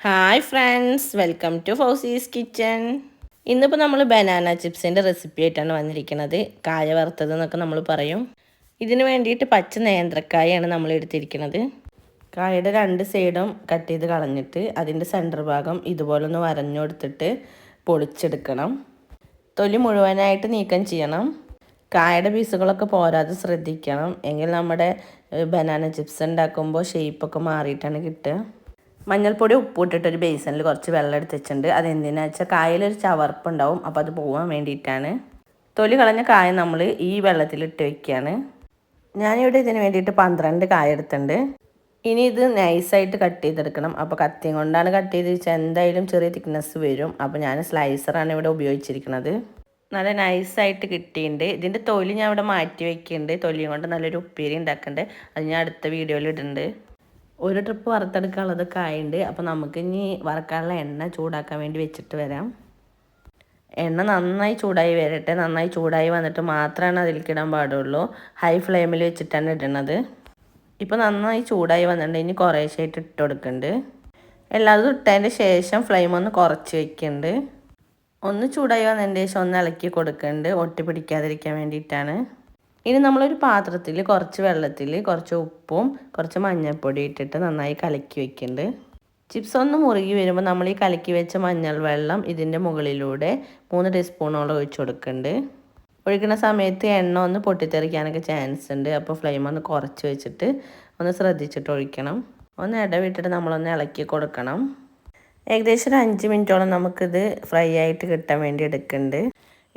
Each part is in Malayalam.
Hi friends, welcome to Fousi's kitchen. ഇന്നിപ്പോൾ നമ്മൾ ബനാന ചിപ്സിൻ്റെ റെസിപ്പി ആയിട്ടാണ് വന്നിരിക്കുന്നത്. കായ വറുത്തത് എന്നൊക്കെ നമ്മൾ പറയും. ഇതിന് വേണ്ടിയിട്ട് പച്ച നേന്ത്രക്കായാണ് നമ്മൾ എടുത്തിരിക്കുന്നത്. കായയുടെ രണ്ട് സൈഡും കട്ട് ചെയ്ത് കളഞ്ഞിട്ട് അതിൻ്റെ സെൻറ്റർ ഭാഗം ഇതുപോലൊന്ന് വരഞ്ഞു കൊടുത്തിട്ട് പൊളിച്ചെടുക്കണം. തൊലി മുഴുവനായിട്ട് നീക്കം ചെയ്യണം. കായയുടെ പീസുകളൊക്കെ പോരാതെ ശ്രദ്ധിക്കണം, എങ്കിൽ നമ്മുടെ ബനാന ചിപ്സ് ഉണ്ടാക്കുമ്പോൾ ഷേപ്പൊക്കെ മാറിയിട്ടാണ് കിട്ടുക. മഞ്ഞൾപ്പൊടി ഉപ്പിട്ടിട്ട് ഒരു ബേസണിൽ കുറച്ച് വെള്ളം എടുത്ത് വെച്ചിട്ടുണ്ട്. അതെന്തിനാ വെച്ചാൽ കായലൊരു ചവർപ്പുണ്ടാവും, അപ്പോൾ അത് പോകാൻ വേണ്ടിയിട്ടാണ്. തൊലി കളഞ്ഞ കായ നമ്മൾ ഈ വെള്ളത്തിലിട്ട് വെക്കുകയാണ്. ഞാനിവിടെ ഇതിന് വേണ്ടിയിട്ട് 12 കായ എടുത്തിട്ടുണ്ട്. ഇനി ഇത് നൈസായിട്ട് കട്ട് ചെയ്തെടുക്കണം. അപ്പോൾ കത്തിയും കൊണ്ടാണ് കട്ട് ചെയ്ത് വെച്ചാൽ എന്തായാലും ചെറിയ തിക്നെസ് വരും. അപ്പോൾ ഞാൻ സ്ലൈസറാണ് ഇവിടെ ഉപയോഗിച്ചിരിക്കുന്നത്. നല്ല നൈസായിട്ട് കിട്ടിയിട്ടുണ്ട്. ഇതിൻ്റെ തൊലി ഞാൻ ഇവിടെ മാറ്റി വയ്ക്കുന്നുണ്ട്. തൊലിയും കൊണ്ട് നല്ലൊരു ഉപ്പേരി ഉണ്ടാക്കുന്നുണ്ട്. അത് ഞാൻ അടുത്ത വീഡിയോയിൽ ഇടുന്നുണ്ട്. ഒരു ട്രിപ്പ് വറുത്തെടുക്കാനുള്ളതൊക്കെ ആയിട്ടുണ്ട്. അപ്പോൾ നമുക്ക് ഇനി വറക്കാനുള്ള എണ്ണ ചൂടാക്കാൻ വേണ്ടി വെച്ചിട്ട് വരാം. എണ്ണ നന്നായി ചൂടായി വരട്ടെ. നന്നായി ചൂടായി വന്നിട്ട് മാത്രമാണ് അതിലേക്ക് ഇടാൻ പാടുള്ളൂ. ഹൈ ഫ്ലെയിമിൽ വെച്ചിട്ടാണ് ഇടുന്നത്. ഇപ്പോൾ നന്നായി ചൂടായി വന്നിട്ടുണ്ട്. ഇനി കുറേശ്ശായിട്ട് ഇട്ട് കൊടുക്കുന്നുണ്ട്. എല്ലാതും ഇട്ടതിൻ്റെ ശേഷം ഫ്ലെയിം ഒന്ന് കുറച്ച് വയ്ക്കുന്നുണ്ട്. ഒന്ന് ചൂടായി വന്നതിന് ശേഷം ഒന്ന് ഇളക്കി കൊടുക്കുന്നുണ്ട്, ഒട്ടി പിടിക്കാതിരിക്കാൻ വേണ്ടിയിട്ടാണ്. ഇനി നമ്മളൊരു പാത്രത്തിൽ കുറച്ച് വെള്ളത്തിൽ കുറച്ച് ഉപ്പും കുറച്ച് മഞ്ഞൾപ്പൊടി ഇട്ടിട്ട് നന്നായി കലക്കി വെക്കുന്നുണ്ട്. ചിപ്സ് ഒന്ന് മുറുകി വരുമ്പോൾ നമ്മൾ ഈ കലക്കി വെച്ച മഞ്ഞൾ വെള്ളം ഇതിൻ്റെ മുകളിലൂടെ 3 ടീസ്പൂണോളം ഒഴിച്ച് കൊടുക്കുന്നുണ്ട്. ഒഴിക്കുന്ന സമയത്ത് എണ്ണ ഒന്ന് പൊട്ടിത്തെറിക്കാനൊക്കെ ചാൻസ് ഉണ്ട്. അപ്പോൾ ഫ്ലെയിം ഒന്ന് കുറച്ച് വെച്ചിട്ട് ഒന്ന് ശ്രദ്ധിച്ചിട്ട് ഒഴിക്കണം. ഒന്ന് ഇടവിട്ടിട്ട് നമ്മളൊന്ന് ഇളക്കി കൊടുക്കണം. ഏകദേശം ഒരു 5 മിനിറ്റോളം നമുക്കിത് ഫ്രൈ ആയിട്ട് കിട്ടാൻ വേണ്ടി എടുക്കുന്നുണ്ട്.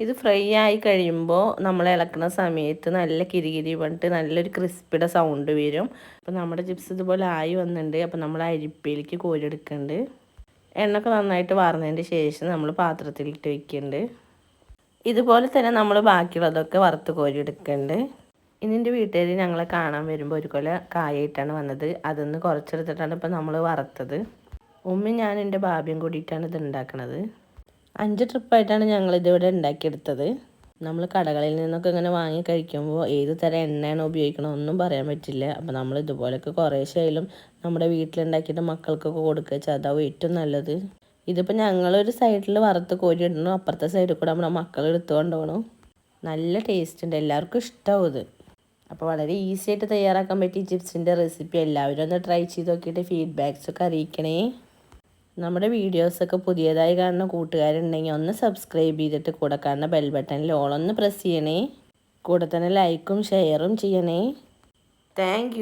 ഇത് ഫ്രൈ ആയി കഴിയുമ്പോൾ നമ്മൾ ഇളക്കുന്ന സമയത്ത് നല്ല കിരികിരി പറഞ്ഞിട്ട് നല്ലൊരു ക്രിസ്പിയുടെ സൗണ്ട് വരും. അപ്പോൾ നമ്മുടെ ചിപ്സ് ഇതുപോലെ ആയി വന്നിട്ടുണ്ട്. അപ്പോൾ നമ്മൾ അരിപ്പയിലേക്ക് കോരിയെടുക്കുന്നുണ്ട്. എണ്ണയൊക്കെ നന്നായിട്ട് വാർന്നതിൻ്റെ ശേഷം നമ്മൾ പാത്രത്തിലിട്ട് വയ്ക്കുന്നുണ്ട്. ഇതുപോലെ തന്നെ നമ്മൾ ബാക്കിയുള്ളതൊക്കെ വറുത്ത് കോരിയെടുക്കുന്നുണ്ട്. ഇതിൻ്റെ വീട്ടുകാർ ഞങ്ങളെ കാണാൻ വരുമ്പോൾ ഒരു കൊല കായായിട്ടാണ് വന്നത്. അതൊന്ന് കുറച്ചെടുത്തിട്ടാണ് ഇപ്പോൾ നമ്മൾ വറുത്തത്. ഉമ്മയും ഞാൻ എൻ്റെ ഭാബിയും കൂടിയിട്ടാണ് ഇത് ഉണ്ടാക്കുന്നത്. 5 ട്രിപ്പായിട്ടാണ് ഞങ്ങളിതിവിടെ ഉണ്ടാക്കിയെടുത്തത്. നമ്മൾ കടകളിൽ നിന്നൊക്കെ ഇങ്ങനെ വാങ്ങി കഴിക്കുമ്പോൾ ഏത് തരം എണ്ണയാണ് ഉപയോഗിക്കണം ഒന്നും പറയാൻ പറ്റില്ല. അപ്പോൾ നമ്മൾ ഇതുപോലെയൊക്കെ കുറേശ്ശായാലും നമ്മുടെ വീട്ടിലുണ്ടാക്കിയിട്ട് മക്കൾക്കൊക്കെ കൊടുക്കുക വെച്ചാൽ അതാവും ഏറ്റവും നല്ലത്. ഇതിപ്പോൾ ഞങ്ങളൊരു സൈഡിൽ വറുത്ത് കോരി ഇടണം, അപ്പുറത്തെ സൈഡിൽ കൂടെ നമ്മുടെ മക്കൾ എടുത്തു കൊണ്ടുപോകണം. നല്ല ടേസ്റ്റ് ഉണ്ട്, എല്ലാവർക്കും ഇഷ്ടമാവും ഇത്. അപ്പോൾ വളരെ ഈസി ആയിട്ട് തയ്യാറാക്കാൻ പറ്റിയ ചിപ്സിൻ്റെ റെസിപ്പി എല്ലാവരും ഒന്ന് ട്രൈ ചെയ്ത് നോക്കിയിട്ട് ഫീഡ്ബാക്സൊക്കെ അറിയിക്കണേ. നമ്മുടെ വീഡിയോസൊക്കെ പുതിയതായി കാണുന്ന കൂട്ടുകാരുണ്ടെങ്കിൽ ഒന്ന് സബ്സ്ക്രൈബ് ചെയ്തിട്ട് കൂടെ കാണുന്ന ബെൽ ബട്ടണിൽ ഓളൊന്ന് പ്രസ് ചെയ്യണേ. കൂടെ തന്നെ ലൈക്കും ഷെയറും ചെയ്യണേ. താങ്ക്